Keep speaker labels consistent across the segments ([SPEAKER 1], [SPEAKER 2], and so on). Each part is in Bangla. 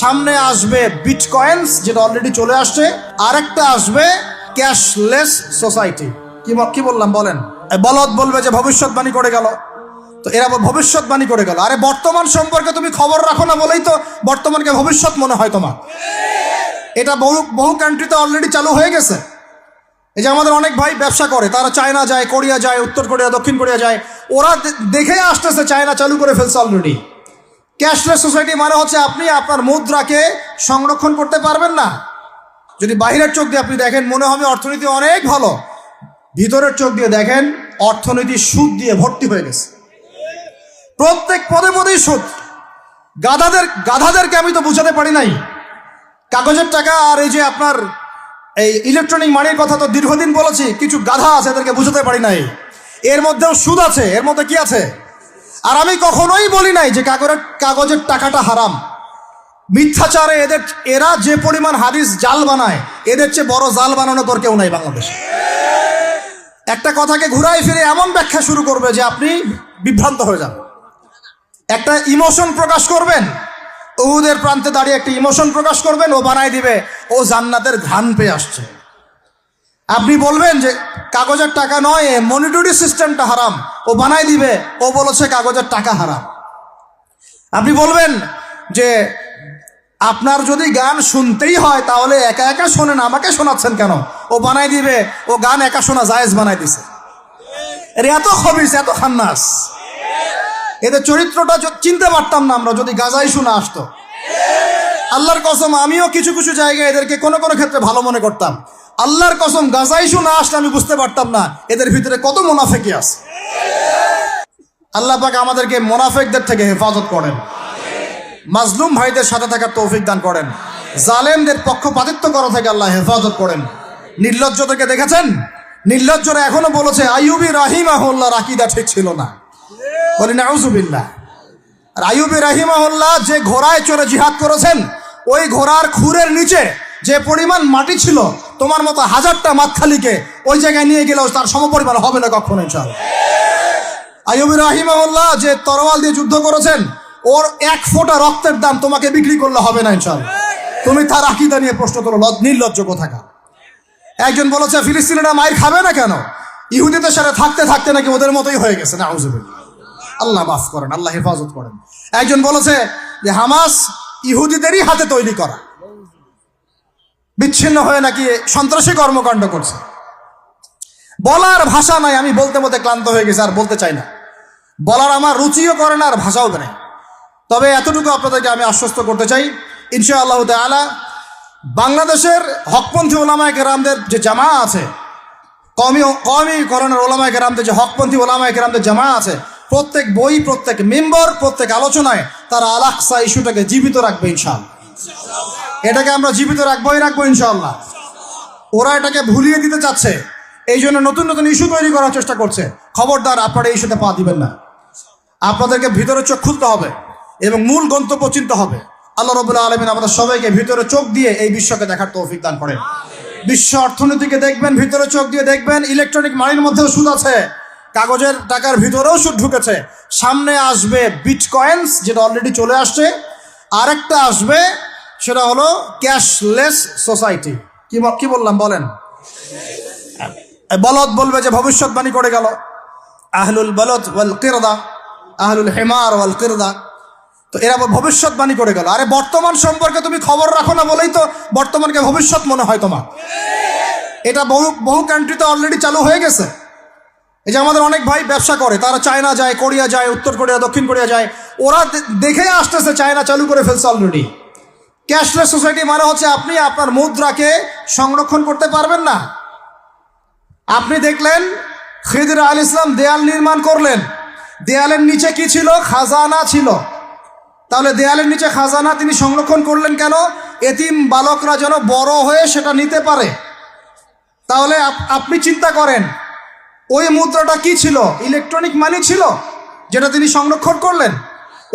[SPEAKER 1] সামনে আসবে বিটকয়েন্স, যেটা অলরেডি চলে আসছে, আরেকটা আসবে ক্যাশলেস সোসাইটি। কি বললাম বলেন? বলদ বলবে যে ভবিষ্যৎবাণী করে গেল, তো এরা ভবিষ্যৎবাণী করে গেল। আরে বর্তমান সম্পর্কে তুমি খবর রাখো না বলেই তো বর্তমানকে ভবিষ্যৎ মনে হয় তোমার। এটা বহু কান্ট্রিতে অলরেডি চালু হয়ে গেছে। এই যে আমাদের অনেক ভাই ব্যবসা করে, তারা চায়না যায়, কোরিয়া যায়, উত্তর কোরিয়া, দক্ষিণ কোরিয়া যায়, ওরা দেখে আসতেছে চায়না চালু করে ফেলছে অলরেডি। ক্যাশলেস সোসাইটি মানে হচ্ছে আপনি আপনার মুদ্রাকে সংরক্ষণ করতে পারবেন না। যদি বাহিরের চোখ দিয়ে আপনি দেখেন মনে হবে অর্থনীতি অনেক ভালো, ভিতরের চোখ দিয়ে দেখেন অর্থনীতি সুদ দিয়ে ভর্তি হয়ে গেছে। প্রত্যেক পদে পদেই সুদ। গাধাদেরকে আমি তো বুঝাতে পারি নাই। কাগজের টাকা আর এই যে আপনার এই ইলেকট্রনিক মানির কথা তো দীর্ঘদিন বলেছি, কিছু গাধা আছে এদেরকে বুঝাতে পারি নাই। এর মধ্যেও সুদ আছে, এর মধ্যে কি আছে? আর আমি কখনোই বলি নাই যে কাগজের টাকাটা হারাম। মিথ্যাচারে এরা যে পরিমাণ হাদিস জাল বানায়, এদের চেয়ে বড় জাল বানানো তোর কেউ নাই বাংলাদেশে। একটা কথাকে ঘুরাই ফিরে এমন ব্যাখ্যা শুরু করবে যে আপনি বিভ্রান্ত হয়ে যাবেন। একটা ইমোশন প্রকাশ করবেন, উহুদের প্রান্তে দাঁড়িয়ে একটা ইমোশন প্রকাশ করবেন, ও বানাই দিবে ও জান্নাতের ঘ্রাণ পেয়ে আসছে। আপনি বলবেন যে কাগজের টাকা নয়, মনিটরি সিস্টেমটা হারাম, ও বানাই দিবে ও বলেছে কাগজের টাকা হারাম। আপনি বলবেন যে আপনার যদি গান শুনতেই হয় তাহলে একা একা শোনেন, আমাকে শোনাচ্ছেন কেন, ও বানাই দিবে ও গান একা শোনা জায়েজ বানাই দিছে। এর এত খবিস, এত খান্নাস, এদের চরিত্রটা চিনতে পারতাম না আমরা যদি গাজাই শোনা আসতো। আল্লাহর কসম আমিও কিছু কিছু জায়গায় এদেরকে কোনো কোনো ক্ষেত্রে ভালো মনে করতাম। আল্লাহর কসম গাজাই শোনা আসলে আমি বুঝতে পারতাম না এদের ভিতরে কত মুনাফেকি আছে। আল্লাহ পাক আমাদেরকে মুনাফেকদের থেকে হেফাজত করেন, মাজলুম ভাইদের সাথে থাকার তৌফিক দান করেন, জালেমদের পক্ষপাতিত্ব করা থেকে আল্লাহ হেফাজত করেন। নির্লজ্জদেরকে দেখেছেন? নির্লজ্জরা এখনো বলেছে আইয়ুবী রাহিমাহুল্লাহর আকীদা ঠিক ছিল না। বলি নাউযুবিল্লাহ। আর আইয়ুবী রাহিমাহুল্লাহ যে ঘোড়ায় চড়ে জিহাদ করেছেন, ওই ঘোড়ার খুরের নিচে যে পরিমাণ মাটি ছিল, তোমার মতো হাজারটা মাতখালিকে ওই জায়গায় নিয়ে গেলেও তার সমপরিমাণ হবে না কখনো ইনশাআল্লাহ। আইয়ুবী রাহিমাহুল্লাহ যে তরোয়াল দিয়ে যুদ্ধ করেছেন, ওর এক ফোঁটা রক্তের দাম তোমাকে বিক্রি করলে হবে না ইনশাআল্লাহ। তুমি তার আকীদা নিয়ে প্রশ্ন করো, নির্লজ্জ কোথাকার। একজন বলেছে ফিলিস্তিনিরা মাইর খাবে না কেন? ইহুদিদের সাথে থাকতে থাকতে নাকি ওদের মতোই হয়ে গেছে। নাউযুবিল্লাহ। আল্লাহ মাফ করেন, আল্লাহ হেফাজত করেন। একজন বলেছে যে হামাস ইহুদিদেরই হাতে তৈরি করা, বিচ্ছিন্ন হয়ে নাকি সন্ত্রাসী কর্মকাণ্ড করছে। বলার ভাষা নাই, আমি বলতে বলতে ক্লান্ত হয়ে গেছি, আর বলতে চাই না। বলার আমার রুচিও করে না, আর ভাষাও নেই। তবে এতটুকু আপনাদেরকে আমি আশ্বস্ত করতে চাই, ইনশাআল্লাহ তাআলা বাংলাদেশের হকপন্থী ওলামায়ে কেরামদের যে জামা আছে, কওমীকরণের ওলামায়ে কেরামদের যে হকপন্থী ওলামায়ে কেরামদের জামা আছে, প্রত্যেক বই, প্রত্যেক মেম্বার, প্রত্যেক আলোচনায় তারা আল আকসা ইস্যুটাকে জীবিত রাখবে ইনশাআল্লাহ। এটাকে আমরা জীবিত রাখবো ইনশাআল্লাহ। ওরা এটাকে ভুলিয়ে দিতে চাচ্ছে, এই জন্য নতুন নতুন ইস্যু তৈরি করার চেষ্টা করছে। খবরদার, আপনারা এই ইস্যুতে পা দিবেন না। আপনাদেরকে ভিতরে চোখ খুলতে হবে এবং মূল গন্তব্য চিনতে হবে। আল্লাহ রাব্বুল আলামিন আমাদের সবাইকে ভিতরে চোখ দিয়ে এই বিশ্বকে দেখার তৌফিক দান করেন। বিশ্ব অর্থনীতিকে দেখবেন, ভিতরে চোখ দিয়ে দেখবেন। ইলেকট্রনিক মানির মধ্যেও সুদ আছে, কাগজের টাকার ভিতরেও সুদ ঢুকেছে। সামনে আসবে বিটকয়েন্স, যেটা অলরেডি চলে আসছে, আরেকটা আসবে, সেটা হলো ক্যাশলেস সোসাইটি। কি বললাম বলেন? বলদ বলবে যে ভবিষ্যৎবাণী করে গেল। আহলুল বলদ ওয়াল কিরদা, আহলুল হিমার ওয়াল কিরদা, তো এরা ভবিষ্যৎবাণী করে গেল। আরে বর্তমান সম্পর্কে তুমি খবর রাখো না বলেই তো বর্তমানকে ভবিষ্যৎ মনে হয় তোমার। এটা বহু কান্ট্রিতে অলরেডি চালু হয়ে গেছে। এই যে আমাদের অনেক ভাই ব্যবসা করে, তারা চায়না যায়, কোরিয়া যায়, উত্তর কোরিয়া, দক্ষিণ কোরিয়া যায়, ওরা দেখে আসতেছে চায়না চালু করে ফেলছে অলরেডি। ক্যাশলেস সোসাইটি মানে হচ্ছে আপনি আপনার মুদ্রাকে সংরক্ষণ করতে পারবেন না। আপনি দেখলেন খিদির আলাইহিস সালাম দেয়াল নির্মাণ করলেন, দেয়ালের নিচে কি ছিল? খাজানা ছিল। তাহলে দেয়ালের নিচে খাজানা তিনি সংরক্ষণ করলেন কেন? এতিম বালকরা যেন বড় হয়ে সেটা নিতে পারে। তাহলে আপনি চিন্তা করেন, ওই মুদ্রাটা কি ছিল? ইলেকট্রনিক মানি ছিল, যেটা তিনি সংরক্ষণ করলেন।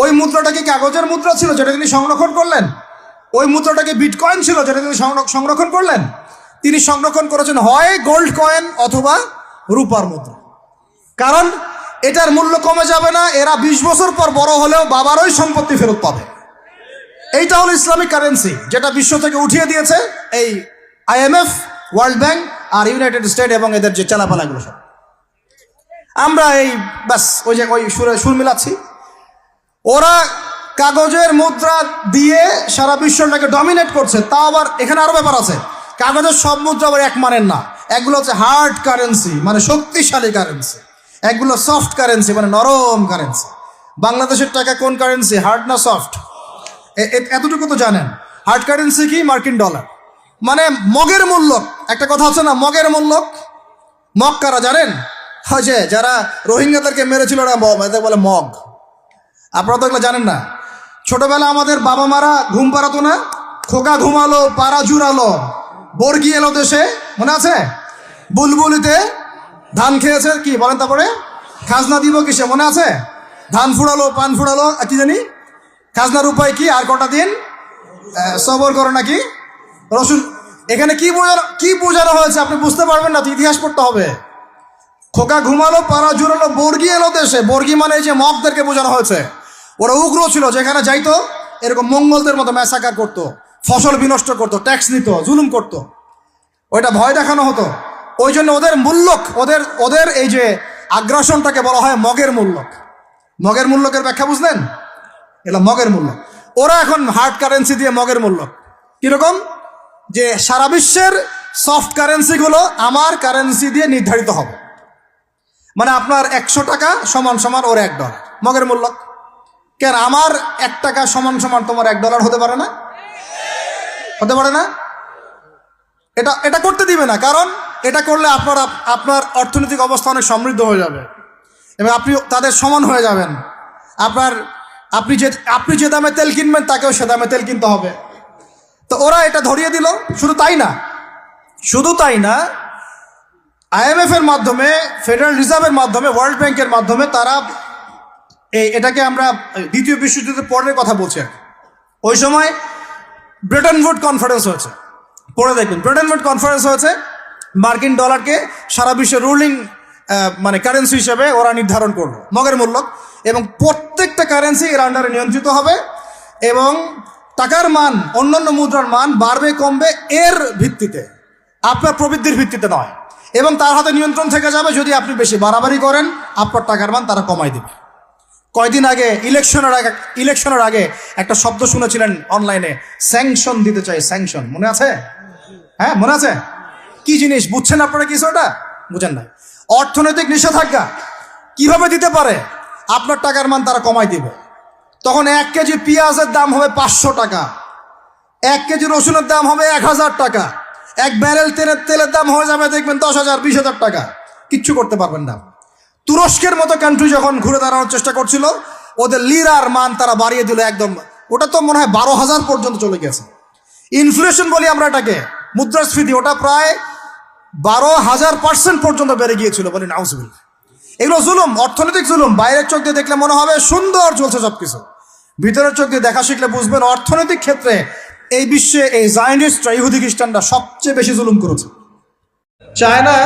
[SPEAKER 1] ওই মুদ্রাটা কি কাগজের মুদ্রা ছিল, যেটা তিনি সংরক্ষণ করলেন? ওই মুদ্রাটা কি বিটকয়েন ছিল, যেটা তিনি সংরক্ষণ করলেন? তিনি সংরক্ষণ করেছেন হয় গোল্ড কয়েন অথবা রূপার মুদ্রা। কারণ এটার মূল্য কমে যাবে না, এরা 20 বছর পর বড় হলেও বাবার ওই সম্পত্তি ফেরত পাবে। এইটা হলো ইসলামিক কারেন্সি, যেটা বিশ্ব থেকে উঠিয়ে দিয়েছে এই IMF, ওয়ার্ল্ড ব্যাংক আর ইউনাইটেড স্টেট এবং এদের যে চালাপালাগুলো সব। আমরা এই ব্যাস ওই সুর মিলাচ্ছি। ওরা কাগজের মুদ্রা দিয়ে সারা বিশ্বটাকে ডমিনেট করছে। তাও আবার এখানে আরো ব্যাপার আছে, কাগজের সব মুদ্রা আবার এক মানের না। একগুলো হচ্ছে হার্ড কারেন্সি, মানে শক্তিশালী কারেন্সি। একগুলো সফট কারেন্সি, মানে নরম কারেন্সি। বাংলাদেশের টাকা কোন কারেন্সি, হার্ড না সফট? এতটুকু তো জানেন। হার্ড কারেন্সি কি? মার্কিন ডলার, মানে মগের মূল্য। একটা কথা আছে না, মগের মূল্য। মগ কারা জানেন? যে যারা রোহিঙ্গাদেরকে মেরেছিল না, এদের বলে মগ। আপনারা তো এগুলো জানেন না। ছোটবেলা আমাদের বাবা মারা ঘুম পাড়াতো না, খোকা ঘুমালো পাড়া জুড়ালো, বর্গি এলো দেশে, মনে আছে? বুলবুলিতে ধান খেয়েছে, কি বলেন? তারপরে খাজনা দিব কিসে, মনে আছে? ধান ফুড়ালো, পান ফুড়ালো, কি জানি খাজনার উপায় কি, আর কটা দিন সবর করো নাকি রসুন। এখানে কি বোঝানো হয়েছে আপনি বুঝতে পারবেন না, তো ইতিহাস পড়তে হবে। খোকা ঘুমালো পাড়া জুড়ালো, বর্গি এলো দেশে। বর্গি মানে এই যে মগদেরকে বোঝানো হয়েছে। ওরা উগ্র ছিল, যেখানে যাইতো এরকম মঙ্গলদের মতো ম্যাসাকার করতো, ফসল বিনষ্ট করতো, ট্যাক্স নিত, জুলুম করতো। ওইটা ভয় দেখানো হতো। ওই জন্য ওদের মূল্যক, ওদের এই যে আগ্রাসনটাকে বলা হয় মগের মূল্যক। মগের মূল্যকের ব্যাখ্যা বুঝলেন? এগুলো মগের মূল্য। ওরা এখন হার্ড কারেন্সি দিয়ে মগের মূল্য। কিরকম? যে সারা বিশ্বের সফট কারেন্সিগুলো আমার কারেন্সি দিয়ে নির্ধারিত হবে। মানে আপনার 100 টাকা সমান সমান ওর $1, মগের মূল্য। কেন আমার 1 টাকা সমান সমান তোমার $1 হতে পারে না? হতে পারে না? এটা করতে দিবে না, কারণ এটা করলে আপনার অর্থনৈতিক অবস্থা অনেক সমৃদ্ধ হয়ে যাবে এবং আপনি তাদের সমান হয়ে যাবেন। আপনি যে দামে তেল কিনবেন তাকেও সে দামে তেল কিনতে হবে। তো ওরা এটা ধরিয়ে দিল। শুধু তাই না, IMF এর মাধ্যমে, ফেডারেল রিজার্ভের মাধ্যমে, ওয়ার্ল্ড ব্যাংকের মাধ্যমে তারা এটাকে আমরা দ্বিতীয় বিশ্বযুদ্ধের পরের কথা বলছি। ওই সময় ব্রেটন উড কনফারেন্স হয়েছে, পড়ে দেখবেন। ব্রেটন উড কনফারেন্স হয়েছে, মার্কিন ডলারকে সারা বিশ্বের রুলিং মানে কারেন্সি হিসেবে ওরা নির্ধারণ করলো, মগের মূল্য। এবং প্রত্যেকটা কারেন্সি এর আন্ডারে নিয়ন্ত্রিত হবে এবং টাকার মান, অন্যান্য মুদ্রার মান বাড়বে কমবে এর ভিত্তিতে, আপনার প্রবৃদ্ধির ভিত্তিতে নয়। এবং তার হাতে নিয়ন্ত্রণ থেকে যাবে। যদি আপনি বেশি বাড়াবাড়ি করেন, আপনার টাকার মান তারা কমাই দেবে। কয়দিন আগে ইলেকশনের আগে একটা শব্দ শুনেছিলেন অনলাইনে, স্যাংশন দিতে চাই, স্যাংশন, মনে আছে? হ্যাঁ, মনে আছে? কি জিনিস বুঝছেন আপনারা? কিছু ওটা বুঝেন না। অর্থনৈতিক নিষেধাজ্ঞা কিভাবে দিতে পারে? আপনার টাকার মান তারা কমাই দিবে। তখন 1 কেজি পেঁয়াজের দাম হবে 500 টাকা, 1 কেজি রসুনের দাম হবে 1000 টাকা, 1 ব্যারেল তেলের দাম হয়ে যাবে দেখবেন 10,000 20,000 টাকা। কিচ্ছু করতে পারবেন না। তুরস্কের মতো কান্ট্রি যখন ঘুরে দাঁড়ানোর চেষ্টা করছিল, ওদের লিরার মান তারা বাড়িয়ে দিল একদম। ওটা তো মনে হয় 12,000 পর্যন্ত চলে গেছে। ইনফ্লেশন বলি আমরা এটাকে, মুদ্রাস্ফীতি, ওটা প্রায় 12,000% পর্যন্ত বেড়ে গিয়েছিল। বলি নাউজুবিল্লাহ। এগুলো জুলুম, অর্থনৈতিক জুলুম। বাইরের চোখ দিয়ে দেখলে মনে হবে সুন্দর চলছে সবকিছু, ভিতরের চোখ দিয়ে দেখা শিখলে বুঝবেন অর্থনৈতিক ক্ষেত্রে এই বিশ্বে এই জায়নিস্টরা, ইহুদি খ্রিস্টানরা সবচেয়ে বেশি জুলুম করেছে। চায়না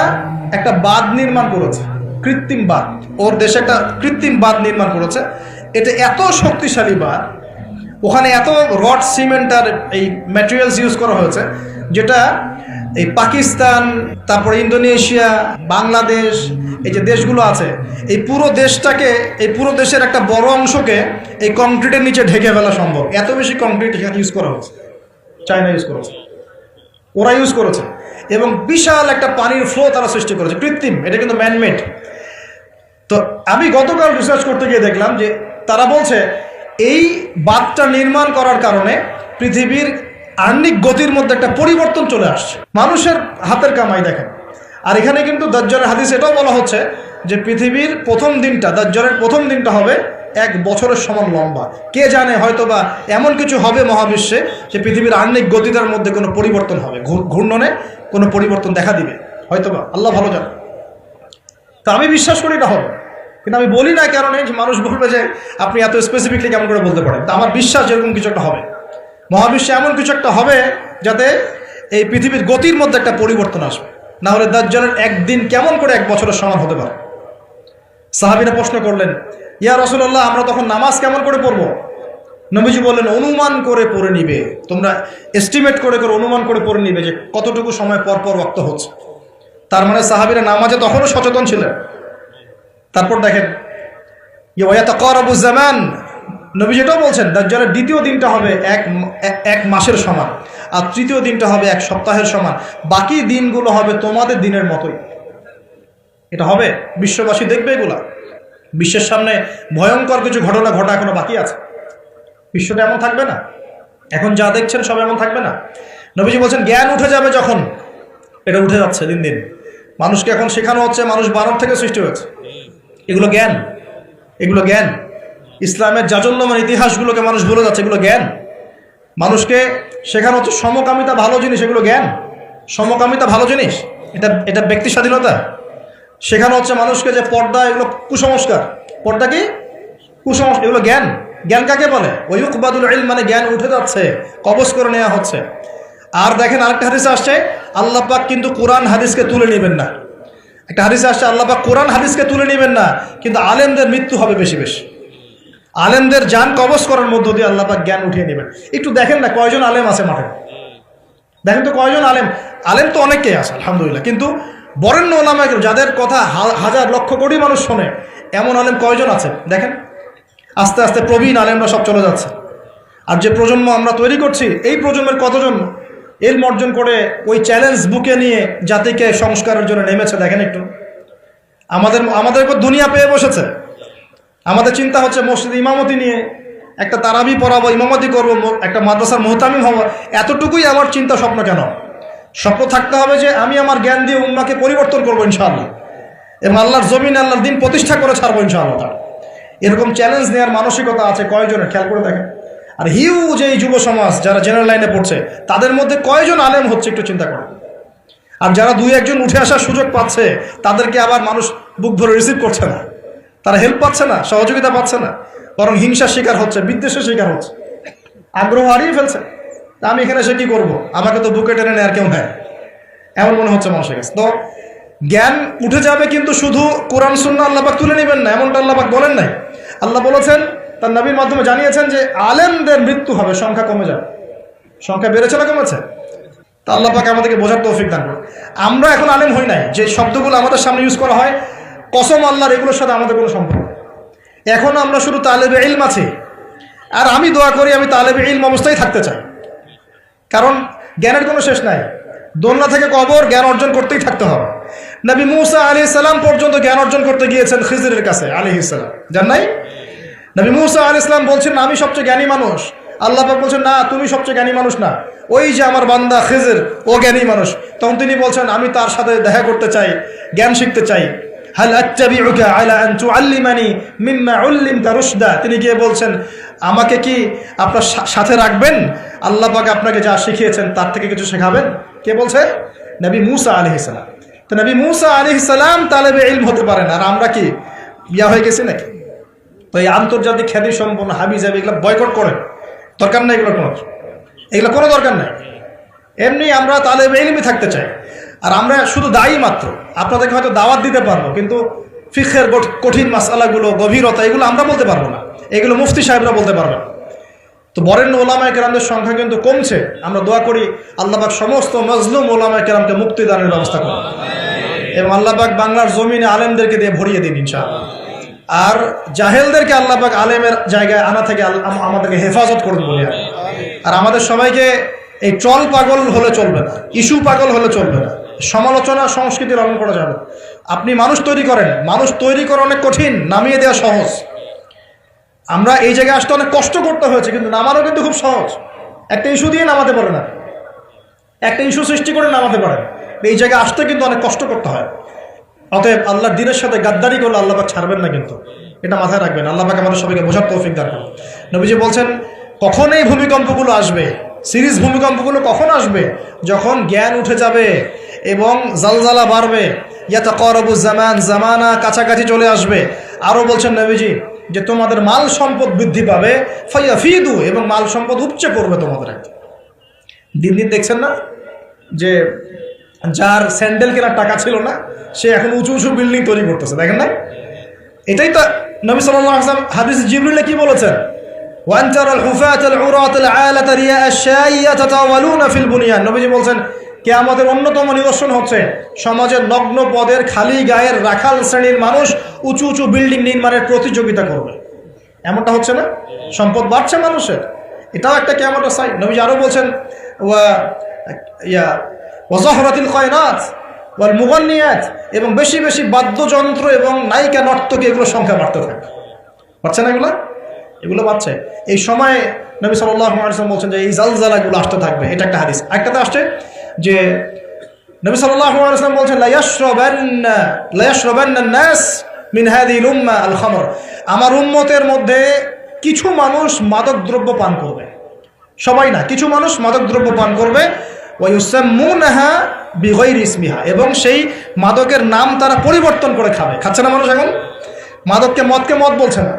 [SPEAKER 1] একটা বাঁধ নির্মাণ করেছে, কৃত্রিম বাঁধ। ওর দেশে একটা কৃত্রিম বাঁধ নির্মাণ করেছে। এটা এত শক্তিশালী বাঁধ, ওখানে এত রড সিমেন্ট আর এই ম্যাটেরিয়ালস ইউজ করা হয়েছে, যেটা এই পাকিস্তান, তারপরে ইন্দোনেশিয়া, বাংলাদেশ, এই যে দেশগুলো আছে, এই পুরো দেশের একটা বড় অংশকে এই কংক্রিটের নিচে ঢেকে ফেলা সম্ভব। এত বেশি কংক্রিট এখানে ইউজ করা হয়েছে। চায়না ইউজ করেছে, ওরা ইউজ করেছে। এবং বিশাল একটা পানির ফ্লো তারা সৃষ্টি করেছে, কৃত্রিম। এটা কিন্তু ম্যানমেড। তো আমি গতকাল রিসার্চ করতে গিয়ে দেখলাম যে তারা বলছে এই বাঁধটা নির্মাণ করার কারণে পৃথিবীর আহ্নিক গতির মধ্যে একটা পরিবর্তন চলে আসছে। মানুষের হাতের কামাই দেখেন। আর এখানে কিন্তু দাজ্জালের হাদিস এটাও বলা হচ্ছে যে পৃথিবীর প্রথম দিনটা, দাজ্জালের প্রথম দিনটা হবে 1 বছরের সমান লম্বা। কে জানে, হয়তোবা এমন কিছু হবে মহাবিশ্বে যে পৃথিবীর আহ্নিক গতিটার মধ্যে কোনো পরিবর্তন হবে, ঘূর্ণনে কোনো পরিবর্তন দেখা দিবে, হয়তোবা, আল্লাহ ভালো জানে। তা আমি বিশ্বাস করি এটা হবে, কিন্তু আমি বলি না কারণে যে মানুষ বলবে যে আপনি এত স্পেসিফিকলি কেমন করে বলতে পারেন। তা আমার বিশ্বাস এরকম কিছু একটা হবে, মহাবিশ্বে এমন কিছু একটা হবে যাতে এই পৃথিবীর গতির মধ্যে একটা পরিবর্তন আসবে। না হলে দাজ্জালের একদিন কেমন করে 1 বছরের সমান হতে পারে? সাহাবীরা প্রশ্ন করলেন, ইয়া রাসূলুল্লাহ, আমরা তখন নামাজ কেমন করে পড়বো? নবীজি বললেন অনুমান করে পড়ে নিবে, তোমরা এস্টিমেট করে করে অনুমান করে পড়ে নিবে যে কতটুকু সময় পর পর ওয়াক্ত হচ্ছে। তার মানে সাহাবীরা নামাজে তখনও সচেতন ছিলেন। তারপর দেখেন ইয়াতাকারাবু জামান, নবীজি এটাও বলছেন দাজ্জালের দ্বিতীয় দিনটা হবে এক মাসের সমান, আর তৃতীয় দিনটা হবে এক সপ্তাহের সমান, বাকি দিনগুলো হবে তোমাদের দিনের মতোই। এটা হবে, বিশ্ববাসী দেখবে এগুলা। বিশ্বের সামনে ভয়ঙ্কর কিছু ঘটনা ঘটা এখনো বাকি আছে। বিশ্বটা এমন থাকবে না, এখন যা দেখছেন সব এমন থাকবে না। নবীজি বলছেন জ্ঞান উঠে যাবে যখন, এটা উঠে যাচ্ছে দিন দিন। মানুষকে এখন শেখানো হচ্ছে মানুষ বানর থেকে সৃষ্টি হয়েছে। এগুলো জ্ঞান, এগুলো জ্ঞান। ইসলামের জাজল্যমান ইতিহাসগুলোকে মানুষ ভুলে যাচ্ছে, এগুলো জ্ঞান। মানুষকে শেখানো হচ্ছে সমকামিতা ভালো জিনিস, এগুলো জ্ঞান। সমকামিতা ভালো জিনিস, এটা ব্যক্তি স্বাধীনতা। শেখানো হচ্ছে মানুষকে যে পর্দা এগুলো কুসংস্কার, পর্দা কি কুসংস্কার, এগুলো জ্ঞান। জ্ঞান কাকে বলে? ওয়ুকবাদুল ইলম, মানে জ্ঞান উঠে যাচ্ছে, কবজ করে নেওয়া হচ্ছে। আর দেখেন আরেকটা হাদিসে আসছে আল্লাহ পাক কিন্তু কোরআন হাদিসকে তুলে নেবেন না। একটা হাদিসে আসছে আল্লাহ পাক কোরআন হাদিসকে তুলে নেবেন না, কিন্তু আলেমদের মৃত্যু হবে বেশি বেশি। আলেমদের জান কবজ করার মধ্য দিয়ে আল্লাহ পাক জ্ঞান উঠিয়ে নেবেন। একটু দেখেন না কয়জন আলেম আছে মাঠে, দেখেন তো কয়জন আলেম। আলেম তো অনেকেই আছে আলহামদুলিল্লাহ, কিন্তু বরেণ্য ওলামা যাদের কথা হাজার লক্ষ কোটি মানুষ শোনে, এমন আলেম কয়জন আছে দেখেন। আস্তে আস্তে প্রবীণ আলেমরা সব চলে যাচ্ছে। আর যে প্রজন্ম আমরা তৈরি করছি, এই প্রজন্মের কতজন ইলম অর্জন করে ওই চ্যালেঞ্জ বুকে নিয়ে জাতিকে সংস্কারের জন্য নেমেছে দেখেন একটু। আমাদের উপর দুনিয়া পেয়ে বসেছে। আমাদের চিন্তা হচ্ছে মসজিদ ইমামতি নিয়ে, একটা তারাবি পড়াবো, ইমামতি করবো, একটা মাদ্রাসার মুহতামিম হবো, এতটুকুই আমার চিন্তা স্বপ্ন। কেন? স্বপ্ন থাকতে হবে যে আমি আমার জ্ঞান দিয়ে উম্মাকে পরিবর্তন করবো ইনশাআল্লাহ, এবং আল্লাহর জমিনে আল্লাহর দিন প্রতিষ্ঠা করে ছাড়বো ইনশাআল্লাহ। এরকম চ্যালেঞ্জ নেওয়ার মানসিকতা আছে কয়জনের, খেয়াল করে দেখেন। আর হিউজ এই যুব সমাজ যারা জেনারেল লাইনে পড়ছে, তাদের মধ্যে কয়জন আলেম হচ্ছে একটু চিন্তা করেন। আর যারা দুই একজন উঠে আসার সুযোগ পাচ্ছে, তাদেরকে আবার মানুষ বুক ভরে রিসিভ করছে না, তারা হেল্প পাচ্ছে না, সহযোগিতা পাচ্ছে না, বরং হিংসার শিকার হচ্ছে, বিদ্বেষের শিকার হচ্ছে, আগ্রহ হারিয়ে ফেলছে। আমি এখানে এসে কি করবো, আমাকে তো বুকে টেনে নেয় আর কেউ নেয়, এমন মনে হচ্ছে মানুষের কাছে। তো জ্ঞান উঠে যাবে, কিন্তু শুধু কোরআন সুন্নাহ আল্লাহ পাক তুলে নেবেন না, এমনটা আল্লাহ পাক বলেন নাই। আল্লাহ বলেছেন, তার নবীর মাধ্যমে জানিয়েছেন যে আলেমদের মৃত্যু হবে, সংখ্যা কমে যাবে। সংখ্যা বেড়েছে না কমেছে? তা আল্লাহ পাক আমাদেরকে বোঝার তৌফিক দান করুন। আমরা এখন আলেম হই নাই, যে শব্দগুলো আমাদের সামনে ইউজ করা হয়, কসম আল্লাহর, এগুলোর সাথে আমাদের কোনো সম্পর্ক। এখন আমরা শুধু তালেবে ইলম আছি। আর আমি দোয়া করি আমি তালেবে ইলম অবস্থায় থাকতে চাই, কারণ জ্ঞানের কোনো শেষ নাই। দোলনা থেকে কবর, জ্ঞান অর্জন করতেই থাকতে হবে। নবী মূসা আলাইহিস সালাম পর্যন্ত জ্ঞান অর্জন করতে গিয়েছেন খিজরের কাছে আলাইহিস সালাম, জান নাই? নবী মূসা আলাইহিস সালাম বলছেন আমি সবচেয়ে জ্ঞানী মানুষ, আল্লাহ পাক বলছেন না, তুমি সবচেয়ে জ্ঞানী মানুষ না, ওই যে আমার বান্দা খিজর, ও জ্ঞানী মানুষ। তখন তিনি বলছেন আমি তার সাথে দেখা করতে চাই, জ্ঞান শিখতে চাই। হাল আত্তাবিউকা আলা আন তুআল্লিমানি মিম্মা উল্লিমতা রুশদা, তিনি গিয়ে বলছেন আমাকে কি আপনার সাথে রাখবেন, আল্লাহ পাক আপনাকে যা শিখিয়েছেন তার থেকে কিছু শেখাবেন। কে বলছে? নবী মূসা আলাইহিস সালাম। তো নবী মূসা আলাইহিস সালাম তালেবে ইলম হতে পারেন, আর আমরা কি বিয়া হয়ে গেছি নাকি? তো এই আন্তর্জাতিক খ্যাতি সম্পন্ন হাবিজাবি এগুলো বয়কট করেন, দরকার নাই, এগুলো কোনো দরকার নাই। এমনি আমরা তালেবে ইলমই থাকতে চাই। আর আমরা শুধু দায়ী মাত্র, আপনাদেরকে হয়তো দাওয়াত দিতে পারবো, কিন্তু ফিকহের কঠিন মাসআলাগুলো, গভীরতা, এগুলো আমরা বলতে পারবো না, এগুলো মুফতি সাহেবরা বলতে পারবেন। তো বরেণ্য ওলামায়ে কেরামদের সংখ্যা কিন্তু কমছে। আমরা দোয়া করি আল্লাহ পাক সমস্ত মজলুম ওলামায়ে কেরামকে মুক্তিদানের ব্যবস্থা করুন, এবং আল্লাহ পাক বাংলার জমিনে আলেমদেরকে দিয়ে ভরিয়ে দিন ইনশাআল্লাহ। আর জাহেলদেরকে আল্লাহ পাক আলেমের জায়গায় আনা থেকে আমাদেরকে হেফাজত করুন বলি। আর আমাদের সবাইকে এই ট্রল পাগল হলে চলবে না, ইস্যু পাগল হলে চলবে না, সমালোচনা সংস্কৃতি লালন করা যাবে। আপনি মানুষ তৈরি করেন, মানুষ তৈরি করা অনেক কঠিন, নামিয়ে দেওয়া সহজ। আমরা এই জায়গায় আসতে অনেক কষ্ট করতে হয়েছে, কিন্তু নামানো কিন্তু খুব সহজ। একটা ইস্যু দিয়ে নামাতে পারে না, একটা ইস্যু সৃষ্টি করে নামাতে পারে। এই জায়গায় আসতে কিন্তু অনেক কষ্ট করতে হয়। অতএব আল্লাহর দ্বীনের সাথে গাদ্দারি করলে আল্লাহ পাক ছাড়বেন না, কিন্তু এটা মাথায় রাখবেন। আল্লাহ পাক আমাদের সবাইকে বোঝার তৌফিক দান করুন। নবীজি বলছেন কখন এই ভূমিকম্পগুলো আসবে, সিরিজ ভূমিকম্পগুলো কখন আসবে? যখন জ্ঞান উঠে যাবে এবং জালজালা বাড়বে। ইয়াতাকারাবু জামান, জামানা কাছাকাছি চলে আসবে। আরও বলছেন নবীজি যে তোমাদের মাল সম্পদ বৃদ্ধি পাবে, ফায়াফিদু, এবং মাল সম্পদ উপচে পড়বে তোমাদের। দিন দিন দেখছেন না যে যার স্যান্ডেল কেনার টাকা ছিল না, সে এখন উঁচু উঁচু বিল্ডিং তৈরি করতেছে, দেখেন না? এটাই তো নবী সাল্লাল্লাহু আলাইহি ওয়াসাল্লাম হাদিস জিবরিলে কি বলেছেন? ওয়ান তারাল হুফাতাল উরাতাল আলাতা রিয়া আশ-শাইয়া তাতাওয়ালুনা ফিল বুনিয়ান। নবীজি বলছেন কিয়ামতের অন্যতম নিদর্শন হচ্ছে সমাজের নগ্ন পদের খালি গায়ের রাখাল শ্রেণীর মানুষ উঁচু উঁচু বিল্ডিং নির্মাণের প্রতিযোগিতা করবে। এমনটা হচ্ছে না? সম্পদ বাড়ছে মানুষের, এটাও একটা কিয়ামতের সাইন। নবীজি আরো বলছেন ওয়াজাহরাতিল কায়নাত ওয়াল মুগান্নিয়াত, এবং বেশি বেশি বাদ্যযন্ত্র এবং নায়িকা নর্তকী এগুলোর সংখ্যা বাড়তে থাকে। পাচ্ছে না এগুলো পাচ্ছে। এই সময়ে নবী সাল্লাল্লাহু আলাইহি ওয়াসাল্লাম বলছেন যে এই জালজালাগুলো আসতে থাকবে। এটা একটা হাদিস। একটাতে আসছে যে নবী সাল্লাল্লাহু আলাইহি ওয়াসাল্লাম বলছেন লা ইয়াশরাবান্না নাস মিন হাযিহিল উম্মাহ আল খামর, আমার উম্মতের মধ্যে কিছু মানুষ মাদক দ্রব্য পান করবে, সবাই না, কিছু মানুষ মাদক দ্রব্য পান করবে। ওয়া ইউসাম্মুনাহা বিগাইরি ইসমিহা, এবং সেই মাদকের নাম তারা পরিবর্তন করে খাবে। খাচ্ছে না মানুষ এখন? মদকে মদ বলছে না।